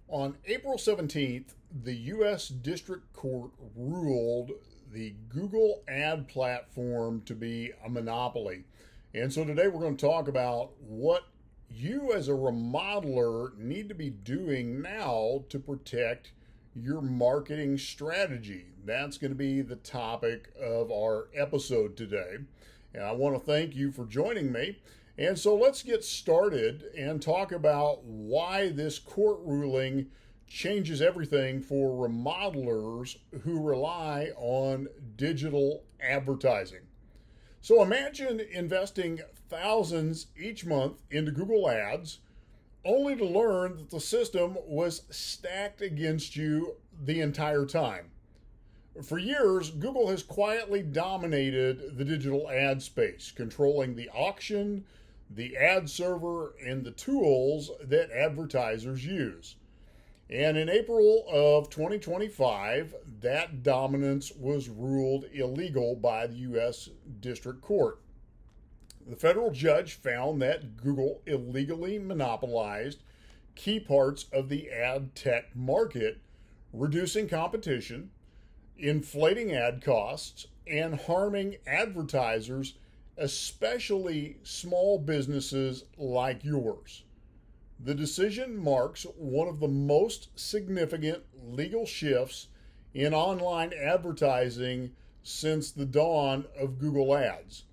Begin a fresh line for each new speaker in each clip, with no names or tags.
On April 17th, the U.S. District Court ruled the Google ad platform to be a monopoly. And so today we're going to talk about what you as a remodeler need to be doing now to protect your marketing strategy. That's going to be the topic of our episode today. And I want to thank you for joining me. And so let's get started and talk about why this court ruling changes everything for remodelers who rely on digital advertising. So imagine investing thousands each month into Google Ads only to learn that the system was stacked against you the entire time. For years, Google has quietly dominated the digital ad space, controlling the auction, the ad server, and the tools that advertisers use. And in April of 2025, that dominance was ruled illegal by the U.S. District Court. The federal judge found that Google illegally monopolized key parts of the ad tech market, reducing competition, inflating ad costs, and harming advertisers, especially small businesses like yours. The decision marks one of the most significant legal shifts in online advertising since the dawn of Google Ads.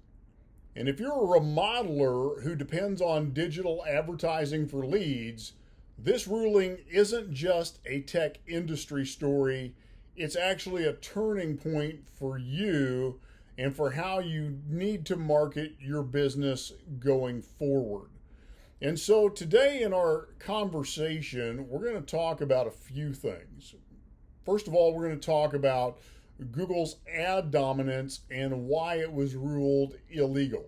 And if you're a remodeler who depends on digital advertising for leads, this ruling isn't just a tech industry story. It's actually a turning point for you and for how you need to market your business going forward. And so today in our conversation, we're going to talk about a few things. First of all, we're going to talk about Google's ad dominance and why it was ruled illegal.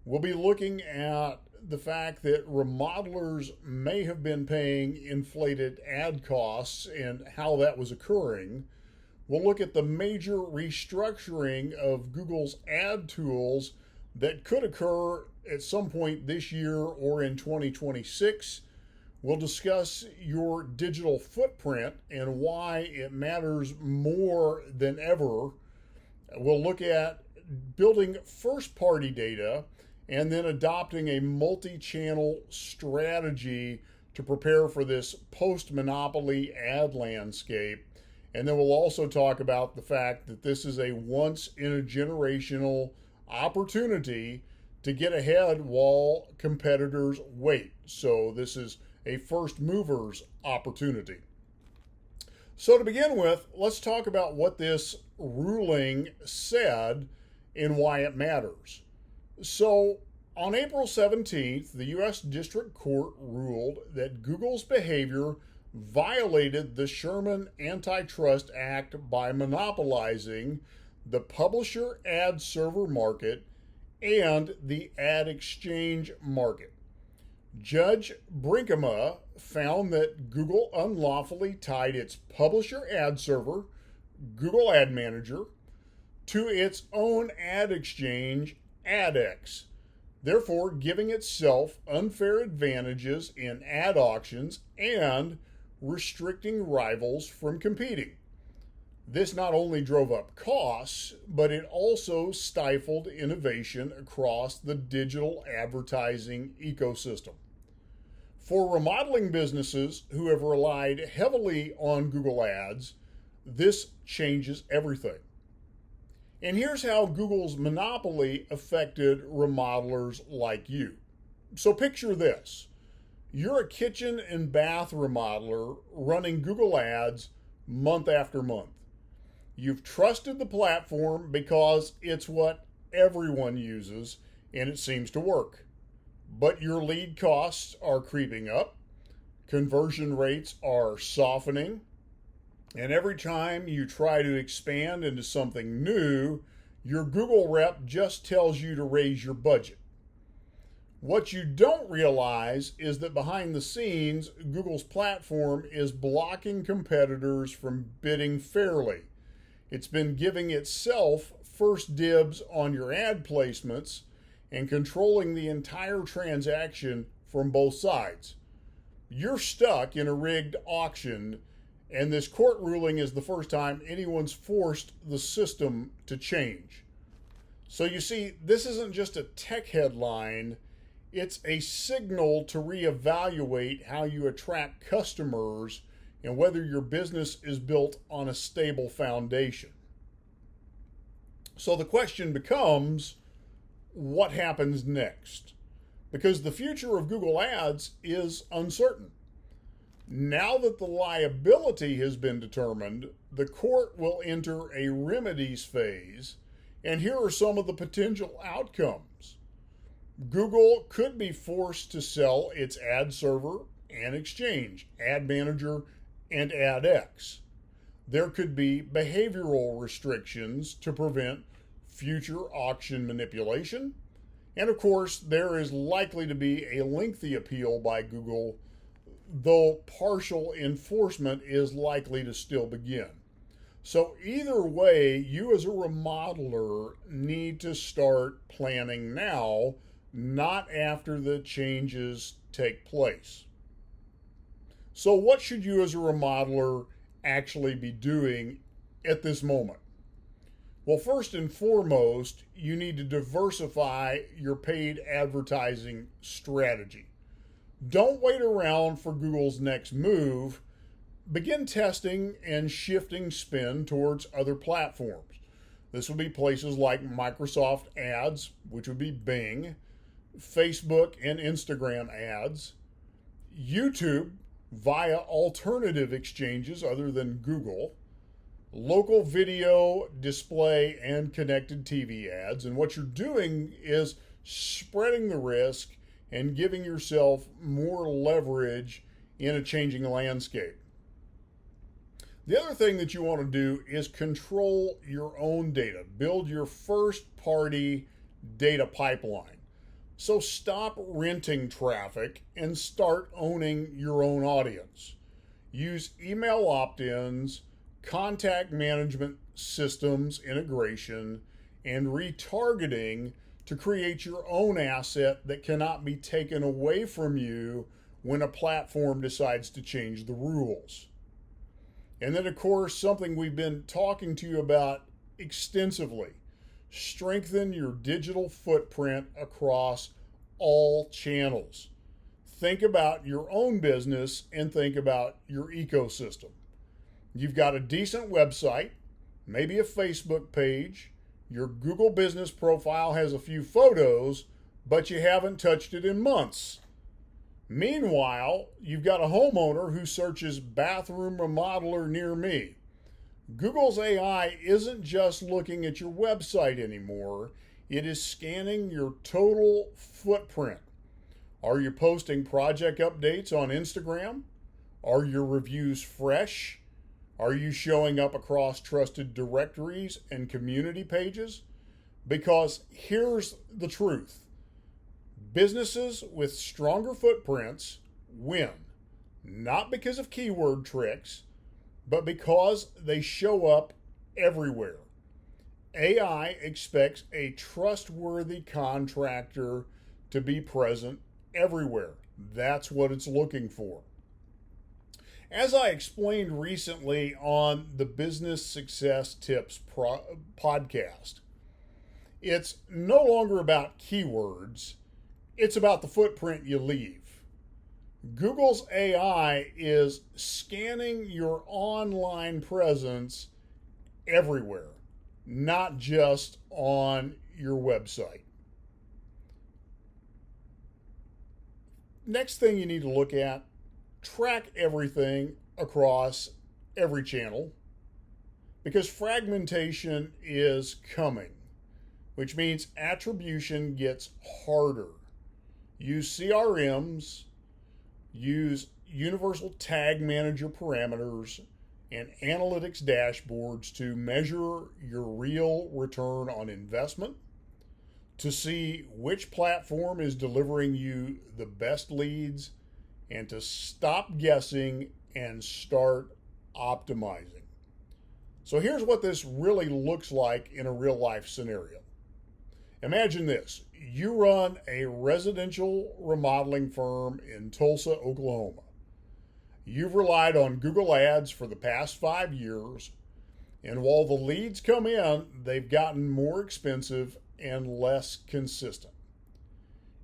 We'll be looking at the fact that remodelers may have been paying inflated ad costs and how that was occurring. We'll look at the major restructuring of Google's ad tools that could occur at some point this year or in 2026. We'll discuss your digital footprint and why it matters more than ever. We'll look at building first-party data and then adopting a multi-channel strategy to prepare for this post-monopoly ad landscape. And then we'll also talk about the fact that this is a once-in-a-generational opportunity to get ahead while competitors wait. So this is a first mover's opportunity. So to begin with, let's talk about what this ruling said and why it matters. So on April 17th, the U.S. District Court ruled that Google's behavior violated the Sherman Antitrust Act by monopolizing the publisher ad server market and the ad exchange market. Judge Brinkema found that Google unlawfully tied its publisher ad server, Google Ad Manager, to its own ad exchange, AdX, therefore giving itself unfair advantages in ad auctions and restricting rivals from competing. This not only drove up costs, but it also stifled innovation across the digital advertising ecosystem. For remodeling businesses who have relied heavily on Google Ads, this changes everything. And here's how Google's monopoly affected remodelers like you. So picture this. You're a kitchen and bath remodeler running Google Ads month after month. You've trusted the platform because it's what everyone uses and it seems to work. But your lead costs are creeping up, conversion rates are softening, and every time you try to expand into something new, your Google rep just tells you to raise your budget. What you don't realize is that behind the scenes, Google's platform is blocking competitors from bidding fairly. It's been giving itself first dibs on your ad placements and controlling the entire transaction from both sides. You're stuck in a rigged auction, and this court ruling is the first time anyone's forced the system to change. So you see, this isn't just a tech headline, it's a signal to reevaluate how you attract customers and whether your business is built on a stable foundation. So the question becomes, what happens next? Because the future of Google Ads is uncertain. Now that the liability has been determined, the court will enter a remedies phase, and here are some of the potential outcomes. Google could be forced to sell its ad server and exchange, Ad Manager, and AdX. There could be behavioral restrictions to prevent future auction manipulation. And of course, there is likely to be a lengthy appeal by Google, though partial enforcement is likely to still begin. So either way, you as a remodeler need to start planning now, not after the changes take place. So what should you as a remodeler actually be doing at this moment? Well, first and foremost, you need to diversify your paid advertising strategy. Don't wait around for Google's next move. Begin testing and shifting spend towards other platforms. This would be places like Microsoft Ads, which would be Bing, Facebook and Instagram ads, YouTube via alternative exchanges other than Google, local video, display, and connected TV ads. And what you're doing is spreading the risk and giving yourself more leverage in a changing landscape. The other thing that you want to do is control your own data. Build your first-party data pipeline. So stop renting traffic and start owning your own audience. Use email opt-ins, contact management systems integration, and retargeting to create your own asset that cannot be taken away from you when a platform decides to change the rules. And then, of course, something we've been talking to you about extensively, strengthen your digital footprint across all channels. Think about your own business and think about your ecosystem. You've got a decent website, maybe a Facebook page, your Google business profile has a few photos, but you haven't touched it in months. Meanwhile, you've got a homeowner who searches bathroom remodeler near me. Google's AI isn't just looking at your website anymore, it is scanning your total footprint. Are you posting project updates on Instagram? Are your reviews fresh? Are you showing up across trusted directories and community pages? Because here's the truth. Businesses with stronger footprints win, not because of keyword tricks, but because they show up everywhere. AI expects a trustworthy contractor to be present everywhere. That's what it's looking for. As I explained recently on the Business Success Tips podcast, it's no longer about keywords, it's about the footprint you leave. Google's AI is scanning your online presence everywhere, not just on your website. Next thing you need to look at, track everything across every channel, because fragmentation is coming, which means attribution gets harder. Use CRMs, use universal tag manager parameters and analytics dashboards to measure your real return on investment, to see which platform is delivering you the best leads, and to stop guessing and start optimizing. So here's what this really looks like in a real life scenario. Imagine this. You run a residential remodeling firm in Tulsa, Oklahoma. You've relied on Google Ads for the past 5 years, and while the leads come in, they've gotten more expensive and less consistent.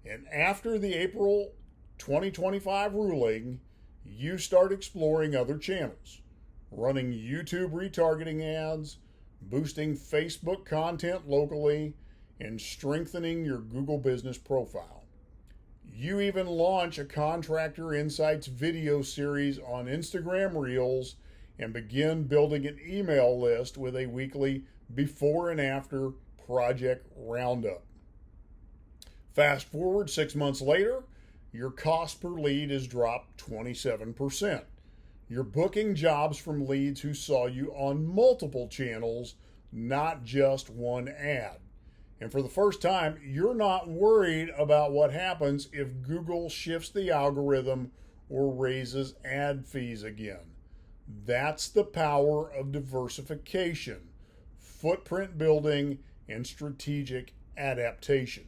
And after the April 2025 ruling, you start exploring other channels, running YouTube retargeting ads, boosting Facebook content locally, and strengthening your Google business profile. You even launch a Contractor Insights video series on Instagram Reels and begin building an email list with a weekly before and after project roundup. Fast forward 6 months later, your cost per lead has dropped 27%. You're booking jobs from leads who saw you on multiple channels, not just one ad. And for the first time, you're not worried about what happens if Google shifts the algorithm or raises ad fees again. That's the power of diversification, footprint building, and strategic adaptation.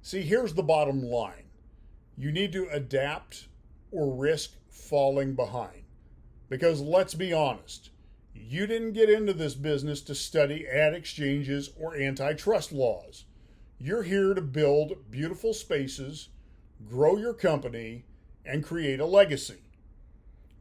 See, here's the bottom line. You need to adapt or risk falling behind. Because let's be honest, you didn't get into this business to study ad exchanges or antitrust laws. You're here to build beautiful spaces, grow your company, and create a legacy.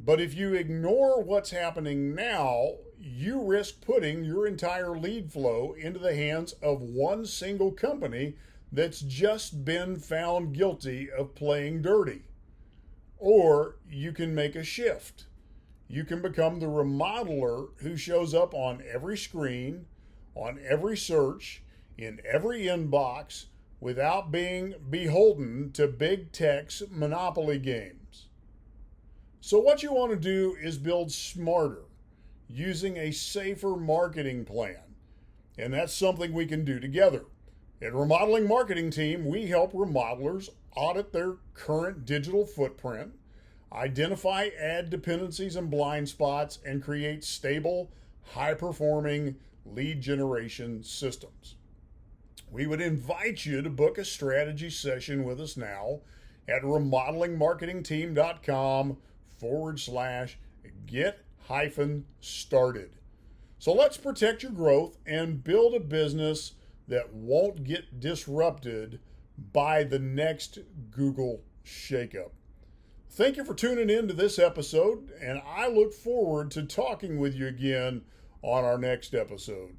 But if you ignore what's happening now, you risk putting your entire lead flow into the hands of one single company that's just been found guilty of playing dirty. Or you can make a shift. You can become the remodeler who shows up on every screen, on every search, in every inbox, without being beholden to big tech's monopoly games. So what you want to do is build smarter, using a safer marketing plan. And that's something we can do together. At Remodeling Marketing Team, we help remodelers audit their current digital footprint, identify ad dependencies and blind spots, and create stable, high-performing lead generation systems. We would invite you to book a strategy session with us now at remodelingmarketingteam.com/get-started. So let's protect your growth and build a business that won't get disrupted by the next Google shakeup. Thank you for tuning in to this episode, and I look forward to talking with you again on our next episode.